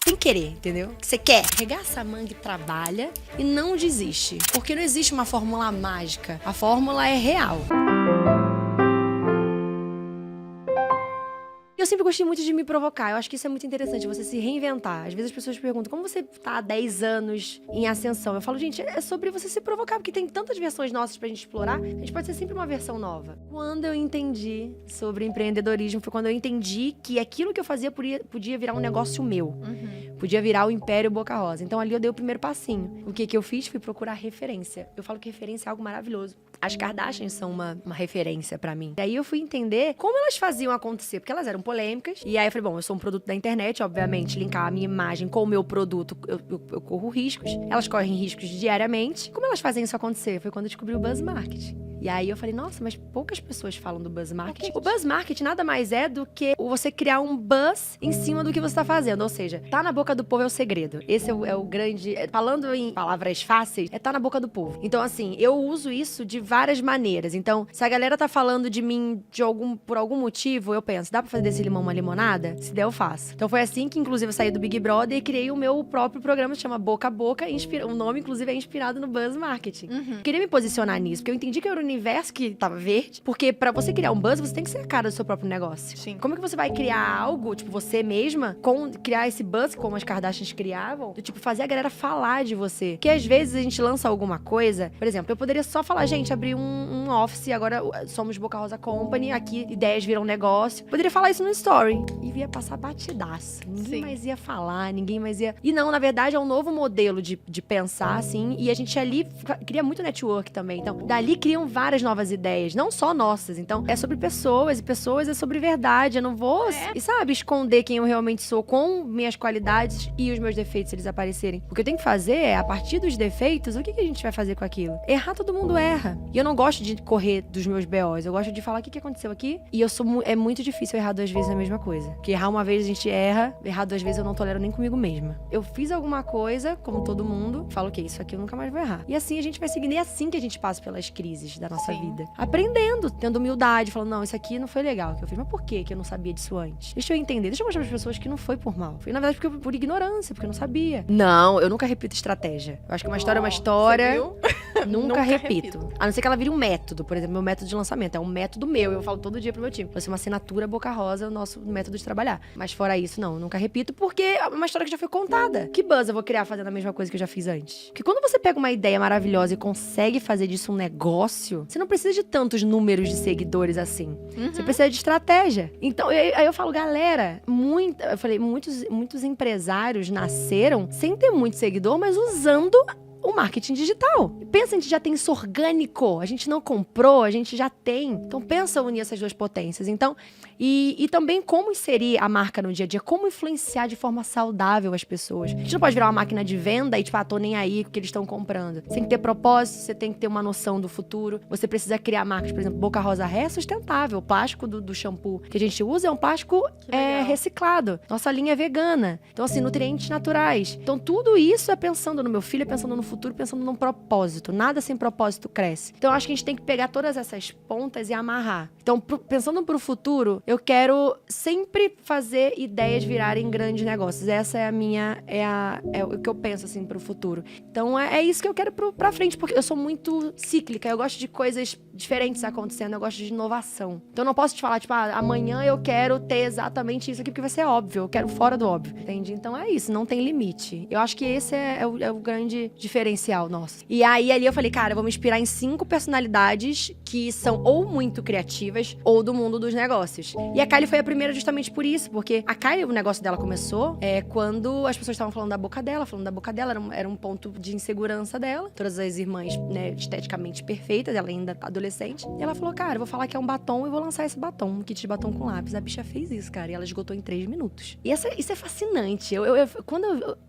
sem querer, entendeu? Que você quer. Regaça a manga e trabalha e não desiste. Porque não existe uma fórmula mágica. A fórmula é real. Eu sempre gostei muito de me provocar. Eu acho que isso é muito interessante, você se reinventar. Às vezes as pessoas perguntam, como você tá há 10 anos em ascensão? Eu falo, gente, é sobre você se provocar, porque tem tantas versões nossas pra gente explorar, a gente pode ser sempre uma versão nova. Quando eu entendi sobre empreendedorismo, foi quando eu entendi que aquilo que eu fazia podia virar um negócio meu. Podia virar o Império Boca Rosa. Então ali eu dei o primeiro passinho. O que eu fiz? Fui procurar referência. Eu falo que referência é algo maravilhoso. As Kardashians são uma referência pra mim. E aí eu fui entender como elas faziam acontecer, porque elas eram polêmicas. E aí eu falei, bom, eu sou um produto da internet, obviamente, linkar a minha imagem com o meu produto, eu corro riscos. Elas correm riscos diariamente. Como elas fazem isso acontecer? Foi quando eu descobri o Buzz Marketing. E aí eu falei, nossa, mas poucas pessoas falam do Buzz Marketing. O Buzz Marketing nada mais é do que você criar um buzz em cima do que você tá fazendo. Ou seja, tá na boca do povo é o segredo. Esse é o grande... Falando em palavras fáceis, tá na boca do povo. Então, assim, eu uso isso de várias maneiras. Então, se a galera tá falando de mim por algum motivo, eu penso, dá pra fazer desse limão uma limonada? Se der, eu faço. Então foi assim que, inclusive, eu saí do Big Brother e criei o meu próprio programa, que chama Boca a Boca. O nome, inclusive, é inspirado no Buzz Marketing. Queria me posicionar nisso, porque eu entendi que eu era o universo que tava verde. Porque pra você criar um buzz, você tem que ser a cara do seu próprio negócio. Sim. Como é que você vai criar algo, tipo, você mesma, criar esse buzz como as Kardashians criavam, do tipo, fazer a galera falar de você? Porque às vezes a gente lança alguma coisa, por exemplo, eu poderia só falar, gente, abrir um office, agora somos Boca Rosa Company, aqui ideias viram negócio. Poderia falar isso no story. E ia passar batidaço. Ninguém mais ia falar, ninguém mais ia... E não, na verdade, é um novo modelo de pensar, assim, e a gente ali cria muito network também. Então, dali criam várias novas ideias, não só nossas. Então, é sobre pessoas, e pessoas é sobre verdade. Eu não vou, e sabe, esconder quem eu realmente sou com minhas qualidades e os meus defeitos, se eles aparecerem. O que eu tenho que fazer é, a partir dos defeitos, o que a gente vai fazer com aquilo? Errar, todo mundo erra. E eu não gosto de correr dos meus BOs. Eu gosto de falar o que aconteceu aqui. E é muito difícil errar 2 vezes a mesma coisa. Porque errar uma vez a gente erra, errar 2 vezes eu não tolero nem comigo mesma. Eu fiz alguma coisa, como todo mundo, falo, ok, isso aqui eu nunca mais vou errar. E assim a gente vai seguindo. E é assim que a gente passa pelas crises da nossa vida. Aprendendo, tendo humildade, falando, não, isso aqui não foi legal que eu fiz. Mas por que eu não sabia disso antes? Deixa eu entender, deixa eu mostrar para as pessoas que não foi por mal. Foi, na verdade, por ignorância, porque eu não sabia. Não, eu nunca repito estratégia. Eu acho que uma história é uma história. Você viu? Nunca repito. A não ser que ela vire um método. Por exemplo, meu método de lançamento. É um método meu. Eu falo todo dia pro meu time. Vai ser uma assinatura Boca Rosa, o nosso método de trabalhar. Mas fora isso, não. Nunca repito, porque é uma história que já foi contada. Que buzz eu vou criar fazendo a mesma coisa que eu já fiz antes? Porque quando você pega uma ideia maravilhosa e consegue fazer disso um negócio, você não precisa de tantos números de seguidores assim. Você precisa de estratégia. Então, aí eu falo, galera, eu falei, muitos empresários nasceram sem ter muito seguidor, mas usando o marketing digital. Pensa, a gente já tem isso orgânico. A gente não comprou, a gente já tem. Então, pensa unir essas duas potências. Então, e também como inserir a marca no dia a dia, como influenciar de forma saudável as pessoas. A gente não pode virar uma máquina de venda e, tipo, tô nem aí porque eles estão comprando. Você tem que ter propósito, você tem que ter uma noção do futuro. Você precisa criar marcas, por exemplo, Boca Rosa Hair é sustentável. O plástico do shampoo que a gente usa é um plástico reciclado. Nossa linha é vegana. Então, assim, nutrientes naturais. Então, tudo isso é pensando no meu filho, é pensando no futuro, pensando num propósito. Nada sem propósito cresce. Então, eu acho que a gente tem que pegar todas essas pontas e amarrar. Então, pensando pro futuro, eu quero sempre fazer ideias virarem grandes negócios. Essa é a minha... É o que eu penso, assim, pro futuro. Então, é isso que eu quero pra frente, porque eu sou muito cíclica. Eu gosto de coisas diferentes acontecendo. Eu gosto de inovação. Então, eu não posso te falar, tipo, amanhã eu quero ter exatamente isso aqui, porque vai ser óbvio. Eu quero fora do óbvio. Entende? Então, é isso. Não tem limite. Eu acho que esse é o grande diferencial nosso. E aí, ali eu falei, cara, eu vou me inspirar em 5 personalidades que são ou muito criativas ou do mundo dos negócios. E a Kylie foi a primeira justamente por isso, porque a Kylie, o negócio dela começou quando as pessoas estavam falando da boca dela, era um ponto de insegurança dela. Todas as irmãs, né, esteticamente perfeitas, ela ainda adolescente. E ela falou, cara, eu vou falar que é um batom e vou lançar esse batom, um kit de batom com lápis. A bicha fez isso, cara, e ela esgotou em 3 minutos. E isso é fascinante.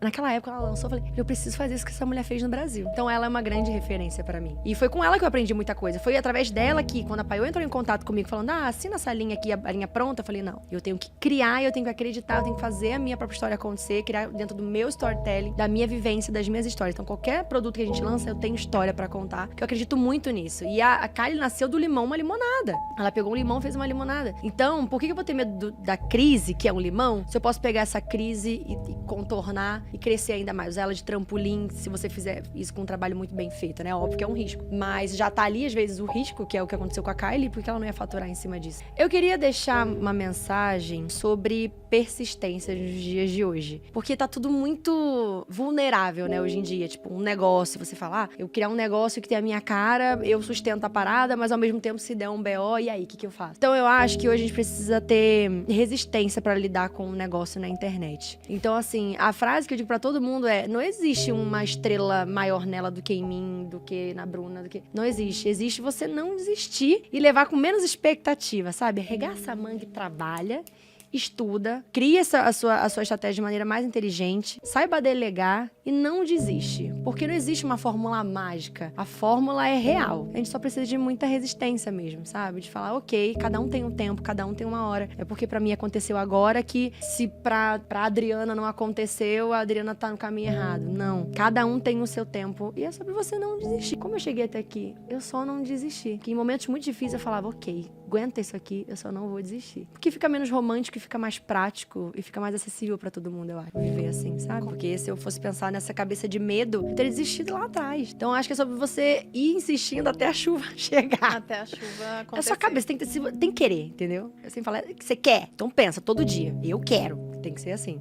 Naquela época ela lançou, eu falei, eu preciso fazer isso que essa mulher fez no Brasil. Então ela é uma grande referência pra mim. E foi com ela que eu aprendi muita coisa. Foi através dela que, quando a Paiô entrou em contato comigo, falando, assina essa linha aqui, a linha pronta, eu falei, não, eu tenho que criar, eu tenho que acreditar, eu tenho que fazer a minha própria história acontecer, criar dentro do meu storytelling, da minha vivência, das minhas histórias. Então, qualquer produto que a gente lança, eu tenho história pra contar, que eu acredito muito nisso. E a Kylie Kylie nasceu do limão uma limonada. Ela pegou um limão e fez uma limonada. Então, por que eu vou ter medo da crise, que é um limão, se eu posso pegar essa crise e contornar e crescer ainda mais? Usar ela de trampolim, se você fizer isso com um trabalho muito bem feito, né? Óbvio que é um risco. Mas já tá ali, às vezes, o risco, que é o que aconteceu com a Kylie, porque ela não ia faturar em cima disso. Eu queria deixar uma mensagem sobre persistência nos dias de hoje. Porque tá tudo muito vulnerável, né, hoje em dia. Tipo, um negócio, você fala, eu criar um negócio que tem a minha cara, eu sustento a parada, mas ao mesmo tempo se der um BO, e aí, o que eu faço? Então eu acho que hoje a gente precisa ter resistência pra lidar com um negócio na internet. Então, assim, a frase que eu digo pra todo mundo é: não existe uma estrela maior nela do que em mim, do que na Bruna, do que... Não existe. Existe você não desistir e levar com menos expectativa, sabe? Arregaça a manga e trabalha, estuda, cria a sua estratégia de maneira mais inteligente, saiba delegar e não desiste. Porque não existe uma fórmula mágica. A fórmula é real. A gente só precisa de muita resistência mesmo, sabe? De falar, ok, cada um tem um tempo, cada um tem uma hora. É porque pra mim aconteceu agora que se pra Adriana não aconteceu, a Adriana tá no caminho errado. Não. Cada um tem o seu tempo. E é sobre você não desistir. Como eu cheguei até aqui? Eu só não desisti. Que em momentos muito difíceis eu falava, ok, aguenta isso aqui, eu só não vou desistir. Porque fica menos romântico, fica mais prático e fica mais acessível pra todo mundo, eu acho. Viver assim, sabe? Porque se eu fosse pensar nessa cabeça de medo, eu teria desistido lá atrás. Então acho que é sobre você ir insistindo até a chuva chegar. Até a chuva acontecer. É sua cabeça, tem que querer, entendeu? Eu sempre falo que você quer. Então pensa todo dia, eu quero. Tem que ser assim.